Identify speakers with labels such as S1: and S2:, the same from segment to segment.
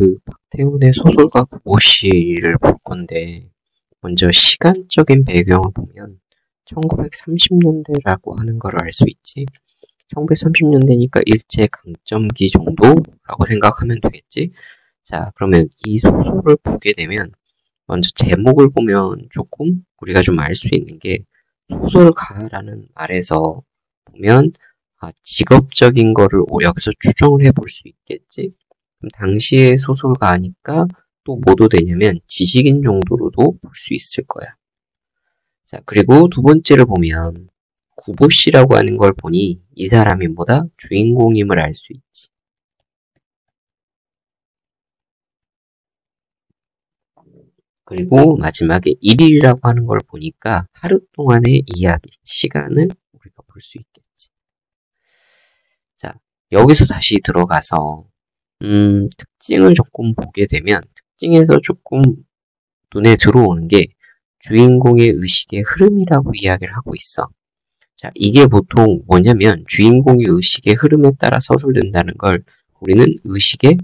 S1: 그 박태훈의 소설가 구보씨를 볼 건데, 먼저 시간적인 배경을 보면 1930년대라고 하는 걸 알 수 있지. 1930년대니까 일제 강점기 정도라고 생각하면 되겠지. 자, 그러면 이 소설을 보게 되면 먼저 제목을 보면 조금 우리가 좀 알 수 있는 게, 소설가라는 말에서 보면 직업적인 거를 여기서 추정을 해볼 수 있겠지. 그럼 당시의 소설가니까 또 뭐도 되냐면 지식인 정도로도 볼 수 있을 거야. 자, 그리고 두 번째를 보면 구보씨라고 하는 걸 보니 이 사람이 뭐다? 주인공임을 알 수 있지. 그리고 마지막에 1일이라고 하는 걸 보니까 하루 동안의 이야기, 시간을 우리가 볼 수 있겠지. 자, 여기서 다시 들어가서 특징을 조금 보게 되면, 특징에서 조금 눈에 들어오는 게 주인공의 의식의 흐름이라고 이야기를 하고 있어. 자, 이게 보통 뭐냐면 주인공의 의식의 흐름에 따라 서술된다는 걸 우리는 의식의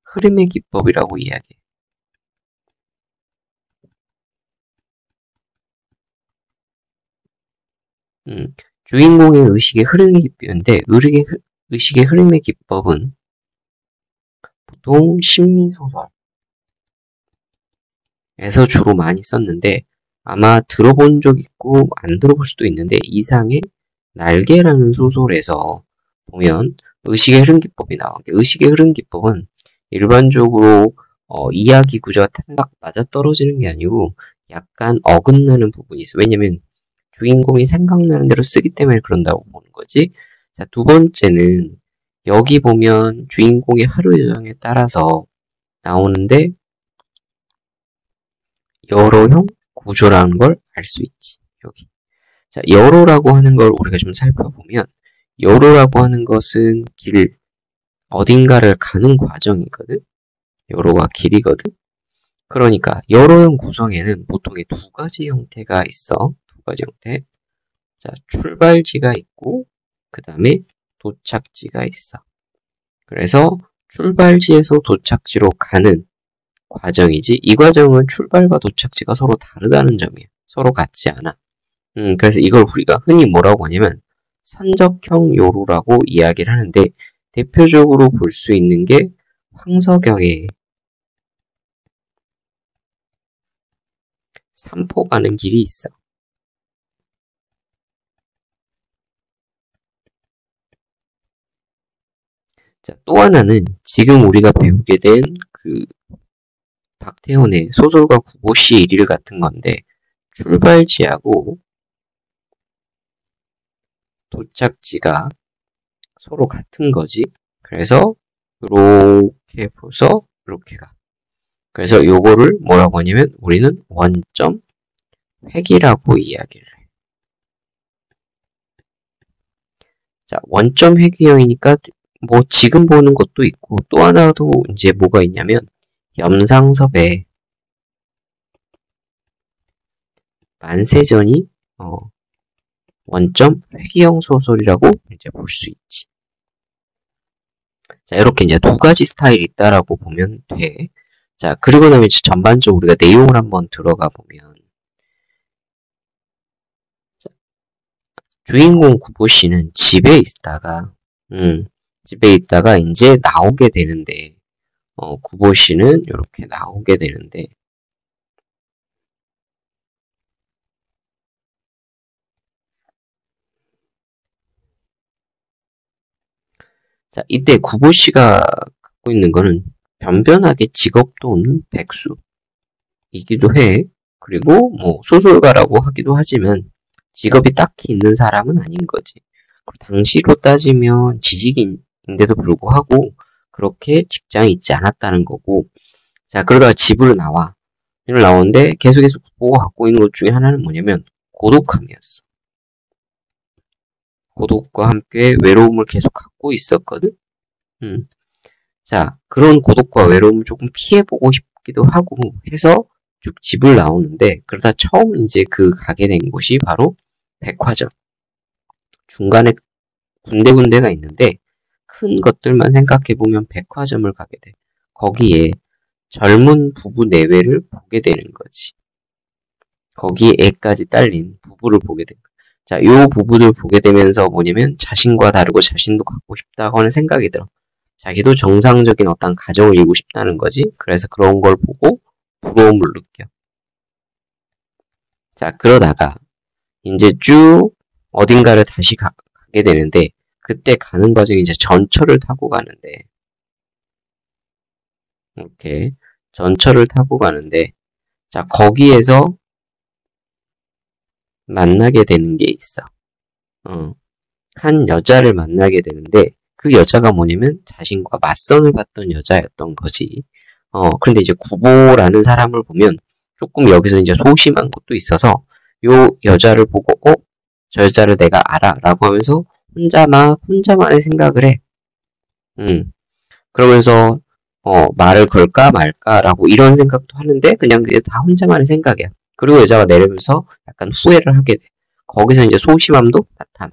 S1: 흐름의 기법이라고 이야기해. 주인공의 의식의 흐름의 기법인데, 의식의 흐름의 기법은 보통 심리소설에서 주로 많이 썼는데, 아마 들어본 적 있고 안 들어볼 수도 있는데, 이상의 날개라는 소설에서 보면 의식의 흐름 기법이 나와. 의식의 흐름 기법은 일반적으로 이야기 구조가 딱 맞아떨어지는 게 아니고 약간 어긋나는 부분이 있어. 왜냐면 주인공이 생각나는 대로 쓰기 때문에 그런다고 보는 거지. 자, 두 번째는 여기 보면 주인공의 하루 일정에 따라서 나오는데 여러형 구조라는 걸 알 수 있지. 여기. 자, 여로라고 하는 걸 우리가 좀 살펴보면, 여로라고 하는 것은 어딘가를 가는 과정이거든. 여로가 길이거든. 그러니까 여로형 구성에는 보통 두 가지 형태가 있어. 두 가지 형태. 자, 출발지가 있고 그 다음에 도착지가 있어. 그래서 출발지에서 도착지로 가는 과정이지, 이 과정은 출발과 도착지가 서로 다르다는 점이야. 서로 같지 않아. 그래서 이걸 우리가 흔히 뭐라고 하냐면 선적형 요로라고 이야기를 하는데, 대표적으로 볼 수 있는 게 황석영의 삼포 가는 길이 있어. 자, 또 하나는 지금 우리가 배우게 된 그 박태훈의 소설가 구보씨 일일 같은 건데, 출발지하고 도착지가 서로 같은 거지. 그래서 이렇게 보서 이렇게 가. 그래서 요거를 뭐라고 하냐면 우리는 원점 획이라고 이야기를 해. 자, 원점 획이형이니까 뭐 지금 보는 것도 있고, 또 하나도 이제 뭐가 있냐면 염상섭의 만세전이 원점 획이형 소설이라고 이제 볼 수 있지. 자, 이렇게 이제 두 가지 스타일이 있다라고 보면 돼. 자, 그리고 나면 이제 전반적으로 우리가 내용을 한번 들어가 보면, 자, 주인공 구보씨는 집에 있다가 이제 나오게 되는데, 구보씨는 이렇게 나오게 되는데, 자, 이때 구보씨가 갖고 있는 거는 변변하게 직업도 없는 백수이기도 해. 그리고 뭐 소설가라고 하기도 하지만 직업이 딱히 있는 사람은 아닌 거지. 당시로 따지면 지식인인데도 불구하고 그렇게 직장이 있지 않았다는 거고. 자, 그러다가 집을 나오는데 계속해서 구보가 갖고 있는 것 중에 하나는 뭐냐면 고독함이었어. 고독과 함께 외로움을 계속 갖고 있었거든. 자, 그런 고독과 외로움을 조금 피해보고 싶기도 하고 해서 쭉 집을 나오는데, 그러다 처음 이제 가게 된 곳이 바로 백화점. 중간에 군데군데가 있는데 큰 것들만 생각해보면 백화점을 가게 돼. 거기에 젊은 부부 내외를 보게 되는 거지. 거기에 애까지 딸린 부부를 보게 된 거야. 자, 요 부부를 보게 되면서 뭐냐면 자신과 다르고 자신도 갖고 싶다고 하는 생각이 들어. 자기도 정상적인 어떤 가정을 이루고 싶다는 거지. 그래서 그런 걸 보고 부러움을 느껴. 자, 그러다가 이제 쭉 어딘가를 다시 가게 되는데 그때 가는 과정이 이제 전철을 타고 가는데 이렇게 전철을 타고 가는데 자, 거기에서 만나게 되는 게 있어. 한 여자를 만나게 되는데 그 여자가 뭐냐면 자신과 맞선을 봤던 여자였던 거지. 그런데 이제 구보라는 사람을 보면 조금 여기서 이제 소심한 것도 있어서 요 여자를 보고 저 여자를 내가 알아 라고 하면서 혼자만의 생각을 해. 그러면서 말을 걸까 말까라고 이런 생각도 하는데 그냥 다 혼자만의 생각이야. 그리고 여자가 내려면서 약간 후회를 하게 돼. 거기서 이제 소심함도 나타나.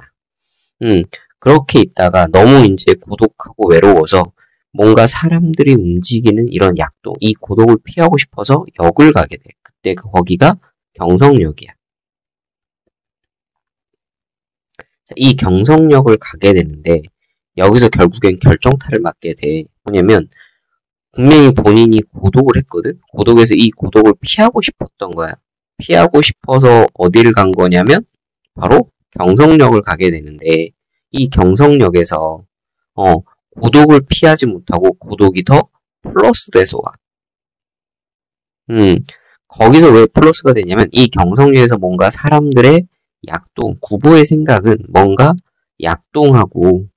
S1: 그렇게 있다가 너무 이제 고독하고 외로워서 뭔가 사람들이 움직이는 이런 약동, 이 고독을 피하고 싶어서 역을 가게 돼. 그때 거기가 경성역이야. 이 경성역을 가게 되는데 여기서 결국엔 결정타를 맞게 돼. 뭐냐면 분명히 본인이 고독을 했거든. 고독에서 이 고독을 피하고 싶었던 거야. 피하고 싶어서 어디를 간 거냐면 바로 경성역을 가게 되는데 이 경성역에서 고독을 피하지 못하고 고독이 더 플러스 돼서 와. 거기서 왜 플러스가 되냐면 이 경성역에서 뭔가 사람들의 약동, 구보의 생각은 뭔가 약동하고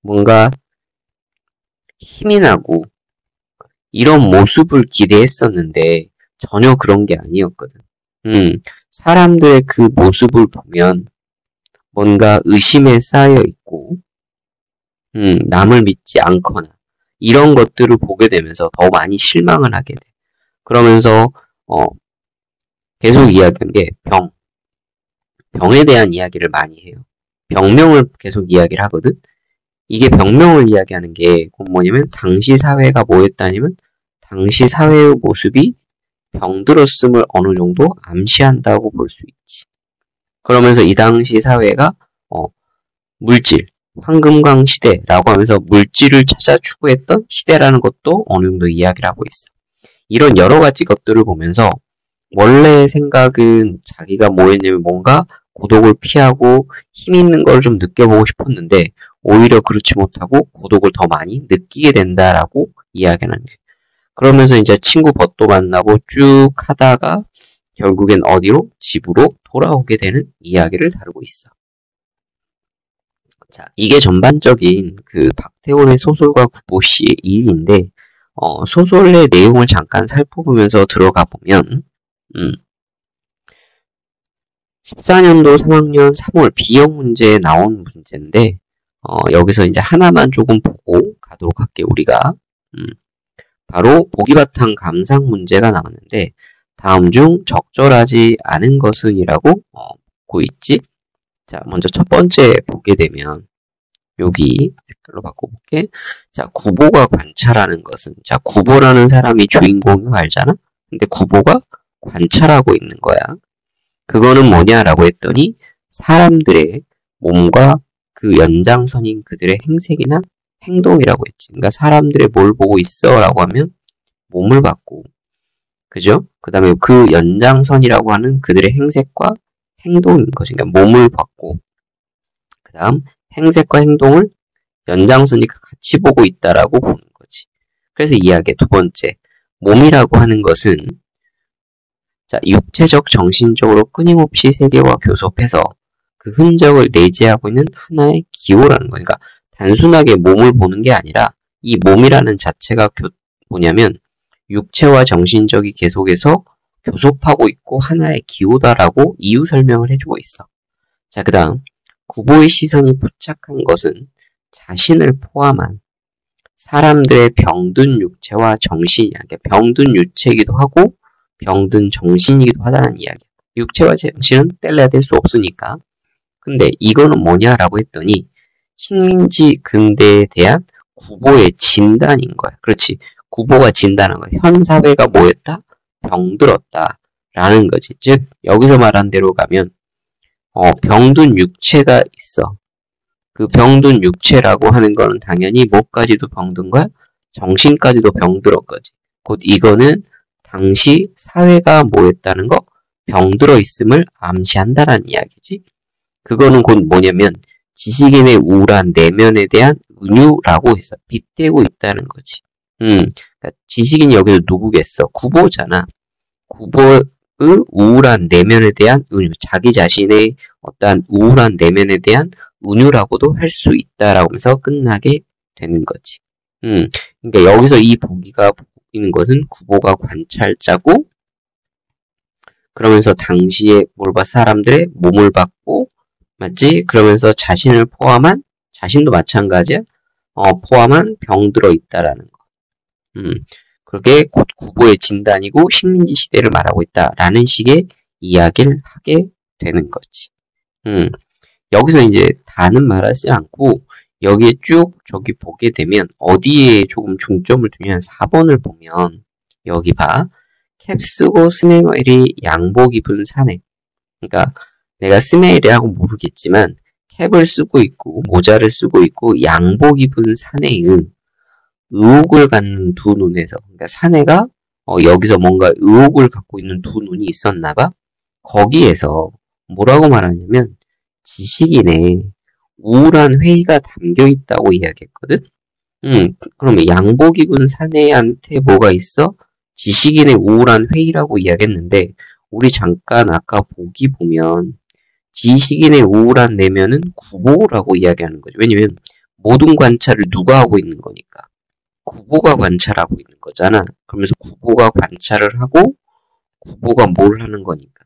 S1: 뭔가 힘이 나고 이런 모습을 기대했었는데 전혀 그런 게 아니었거든. 사람들의 그 모습을 보면 뭔가 의심에 쌓여 있고 남을 믿지 않거나 이런 것들을 보게 되면서 더 많이 실망을 하게 돼. 그러면서 계속 이야기한 게 병에 대한 이야기를 많이 해요. 병명을 계속 이야기를 하거든. 이게 병명을 이야기하는 게 뭐냐면 당시 사회가 뭐였다냐면 당시 사회의 모습이 병들었음을 어느 정도 암시한다고 볼 수 있지. 그러면서 이 당시 사회가 물질, 황금광 시대라고 하면서 물질을 찾아 추구했던 시대라는 것도 어느 정도 이야기를 하고 있어. 이런 여러 가지 것들을 보면서 원래의 생각은 자기가 뭐였냐면 뭔가 고독을 피하고 힘 있는 걸 좀 느껴보고 싶었는데 오히려 그렇지 못하고 고독을 더 많이 느끼게 된다라고 이야기하는 거예요. 그러면서 이제 친구 벗도 만나고 쭉 하다가 결국엔 어디로? 집으로 돌아오게 되는 이야기를 다루고 있어. 자, 이게 전반적인 그 박태원의 소설과 구보 씨의 일인데 소설의 내용을 잠깐 살펴보면서 들어가 보면 14년도 3학년 3월 비형 문제에 나온 문제인데 여기서 이제 하나만 조금 보고 가도록 할게요. 우리가 바로 보기바탕 감상 문제가 나왔는데 다음 중 적절하지 않은 것은 이라고 보고 있지. 자, 먼저 첫 번째 보게 되면 여기 색깔로 바꿔볼게. 자, 구보가 관찰하는 것은 자, 구보라는 사람이 주인공인 거 알잖아? 근데 구보가 관찰하고 있는 거야. 그거는 뭐냐라고 했더니 사람들의 몸과 그 연장선인 그들의 행색이나 행동이라고 했지. 그러니까 사람들의 뭘 보고 있어 라고 하면 몸을 봤고 그죠? 그 다음에 그 연장선이라고 하는 그들의 행색과 행동인 것이 그러니까 몸을 봤고 그 다음 행색과 행동을 연장선이 같이 보고 있다라고 보는 거지. 그래서 이야기의 두 번째 몸이라고 하는 것은 자, 육체적, 정신적으로 끊임없이 세계와 교섭해서 그 흔적을 내재하고 있는 하나의 기호라는 거니까 단순하게 몸을 보는 게 아니라 이 몸이라는 자체가 뭐냐면 육체와 정신적이 계속해서 교섭하고 있고 하나의 기호다라고 이유 설명을 해주고 있어. 자, 그 다음 구보의 시선이 포착한 것은 자신을 포함한 사람들의 병든 육체와 정신이야. 그러니까 병든 육체이기도 하고 병든 정신이기도 하다는 이야기야. 육체와 정신은 뗄래야 될 수 없으니까. 근데 이거는 뭐냐라고 했더니 식민지 근대에 대한 구보의 진단인 거야. 그렇지. 구보가 진단한 거야. 현 사회가 뭐였다? 병들었다. 라는 거지. 즉, 여기서 말한 대로 가면, 병든 육체가 있어. 그 병든 육체라고 하는 거는 당연히 뭐까지도 병든 거야? 정신까지도 병들었거지. 곧 이거는 당시 사회가 뭐였다는 거? 병들어 있음을 암시한다라는 이야기지. 그거는 곧 뭐냐면 지식인의 우울한 내면에 대한 은유라고 해서 빗대고 있다는 거지. 그러니까 지식인이 여기서 누구겠어? 구보잖아. 구보의 우울한 내면에 대한 은유, 자기 자신의 어떠한 우울한 내면에 대한 은유라고도 할 수 있다라고 하면서 끝나게 되는 거지. 그러니까 여기서 이 보기가 보이는 것은 구보가 관찰자고, 그러면서 당시에 뭘 봐? 사람들의 몸을 받고, 맞지? 그러면서 자신을 포함한, 자신도 마찬가지야. 포함한 병들어 있다라는 거. 그게 곧 구보의 진단이고 식민지 시대를 말하고 있다라는 식의 이야기를 하게 되는 거지. 여기서 이제 다는 말하지 않고 여기에 쭉 저기 보게 되면 어디에 조금 중점을 두냐면 4번을 보면 여기 봐. 캡 쓰고 스메일이 양복 입은 사내. 그러니까 내가 스메일이라고 모르겠지만 캡을 쓰고 있고 모자를 쓰고 있고 양복 입은 사내의 의혹을 갖는 두 눈에서, 그러니까 사내가 여기서 뭔가 의혹을 갖고 있는 두 눈이 있었나 봐. 거기에서 뭐라고 말하냐면 지식인의 우울한 회의가 담겨 있다고 이야기했거든. 그러면 양복 입은 사내한테 뭐가 있어? 지식인의 우울한 회의라고 이야기했는데 우리 잠깐 아까 보기 보면 지식인의 우울한 내면은 구보라고 이야기하는 거죠. 왜냐면 모든 관찰을 누가 하고 있는 거니까. 구보가 관찰하고 있는 거잖아. 그러면서 구보가 관찰을 하고 구보가 뭘 하는 거니까.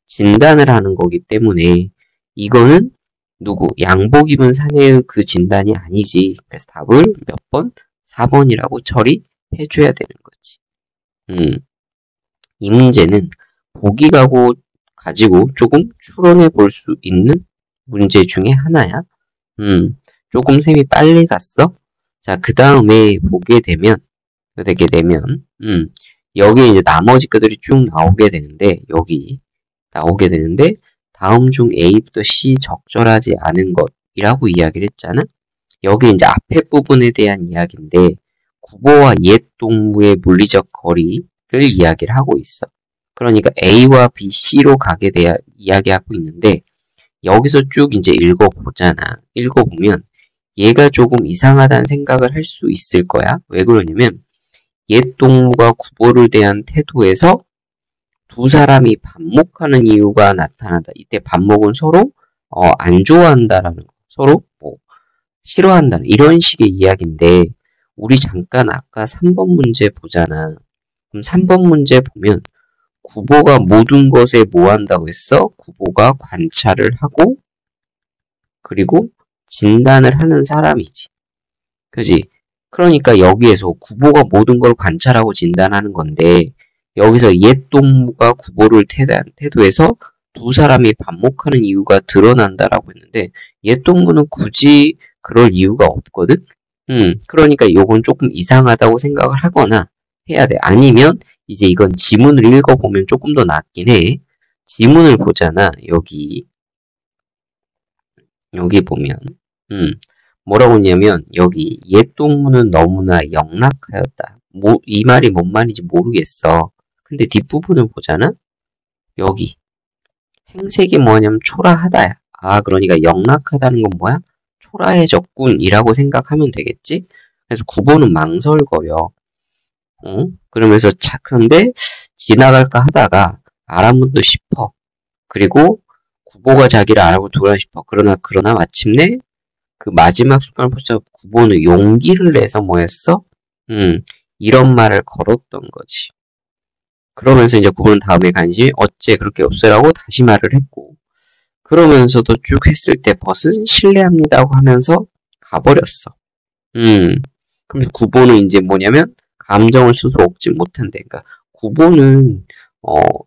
S1: 진단을 하는 거기 때문에 이거는 누구? 양복 입은 사내의 그 진단이 아니지. 그래서 답을 몇 번? 4번이라고 처리해줘야 되는 거지. 이 문제는 보기 가지고 조금 추론해 볼 수 있는 문제 중에 하나야. 조금 셈이 빨리 갔어? 자, 그 다음에 보게 되면, 여기 이제 나머지 것들이 쭉 나오게 되는데, 다음 중 A부터 C 적절하지 않은 것이라고 이야기를 했잖아? 여기 이제 앞에 부분에 대한 이야기인데, 구보와 옛 동무의 물리적 거리를 이야기를 하고 있어. 그러니까 A와 B, C로 가게 돼야 이야기하고 있는데, 여기서 쭉 이제 읽어보면, 얘가 조금 이상하다는 생각을 할 수 있을 거야. 왜 그러냐면 옛 동무가 구보를 대한 태도에서 두 사람이 반목하는 이유가 나타난다. 이때 반목은 서로 안 좋아한다라는 거, 서로 뭐 싫어한다는 이런 식의 이야기인데 우리 잠깐 아까 3번 문제 보잖아. 그럼 3번 문제 보면 구보가 모든 것에 뭐 한다고 했어? 구보가 관찰을 하고 그리고 진단을 하는 사람이지. 그지? 그러니까 여기에서 구보가 모든 걸 관찰하고 진단하는 건데 여기서 옛 동무가 구보를 태도해서 두 사람이 반목하는 이유가 드러난다라고 했는데 옛 동무는 굳이 그럴 이유가 없거든? 그러니까 요건 조금 이상하다고 생각을 하거나 해야 돼. 아니면 이제 이건 지문을 읽어보면 조금 더 낫긴 해. 지문을 보잖아. 여기 보면 뭐라고 했냐면 여기 옛 동무는 너무나 영락하였다. 이 말이 뭔 말인지 모르겠어. 근데 뒷부분을 보잖아. 여기 행색이 뭐냐면 초라하다야. 그러니까 영락하다는 건 뭐야? 초라해졌군 이라고 생각하면 되겠지? 그래서 구보는 망설거려. 그러면서 그런데 지나갈까 하다가 알아보고 싶어. 그리고 구보가 자기를 알아보고 돌아 싶어. 그러나 마침내 그 마지막 순간을 보자 구보는 용기를 내서 뭐였어? 이런 말을 걸었던 거지. 그러면서 이제 구보는 다음에 관심이 어째 그렇게 없어라고 다시 말을 했고 그러면서도 쭉 했을 때 벗은 실례합니다고 하면서 가버렸어. 그러면서 구보는 이제 뭐냐면 감정을 스스로 억지 못한대. 그러니까 구보는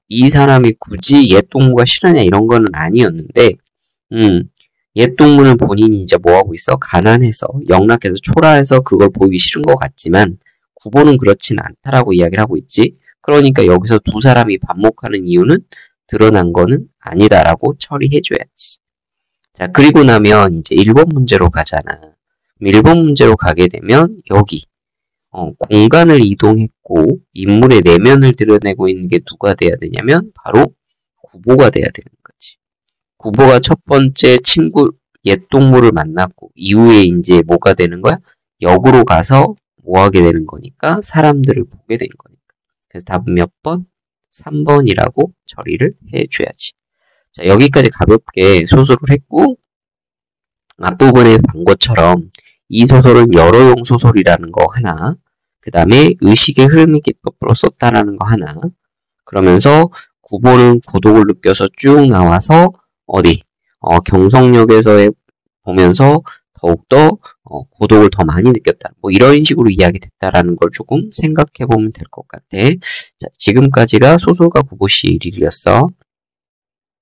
S1: 이 사람이 굳이 옛 동무가 싫으냐 이런 거는 아니었는데 옛 동무는 본인이 이제 뭐하고 있어? 가난해서 영락해서 초라해서 그걸 보기 싫은 것 같지만 구보는 그렇진 않다라고 이야기를 하고 있지. 그러니까 여기서 두 사람이 반목하는 이유는 드러난 거는 아니다라고 처리해줘야지. 자, 그리고 나면 이제 1번 문제로 가잖아. 1번 문제로 가게 되면 여기 공간을 이동했고 인물의 내면을 드러내고 있는 게 누가 돼야 되냐면 바로 구보가 돼야 되는 거지. 구보가 첫 번째 친구 옛 동물을 만났고 이후에 이제 뭐가 되는 거야? 역으로 가서 뭐 하게 되는 거니까 사람들을 보게 된 거니까. 그래서 답은 몇 번? 3번이라고 처리를 해줘야지. 자, 여기까지 가볍게 소설을 했고 앞부분에 본 것처럼 이 소설은 여러용 소설이라는 거 하나, 그 다음에 의식의 흐름의 기법으로 썼다라는 거 하나, 그러면서 구보는 고독을 느껴서 쭉 나와서 어디 경성역에서 보면서 더욱더 고독을 더 많이 느꼈다. 뭐 이런 식으로 이야기됐다라는 걸 조금 생각해 보면 될 것 같아. 자, 지금까지가 소설가 구보 씨의 일일이었어.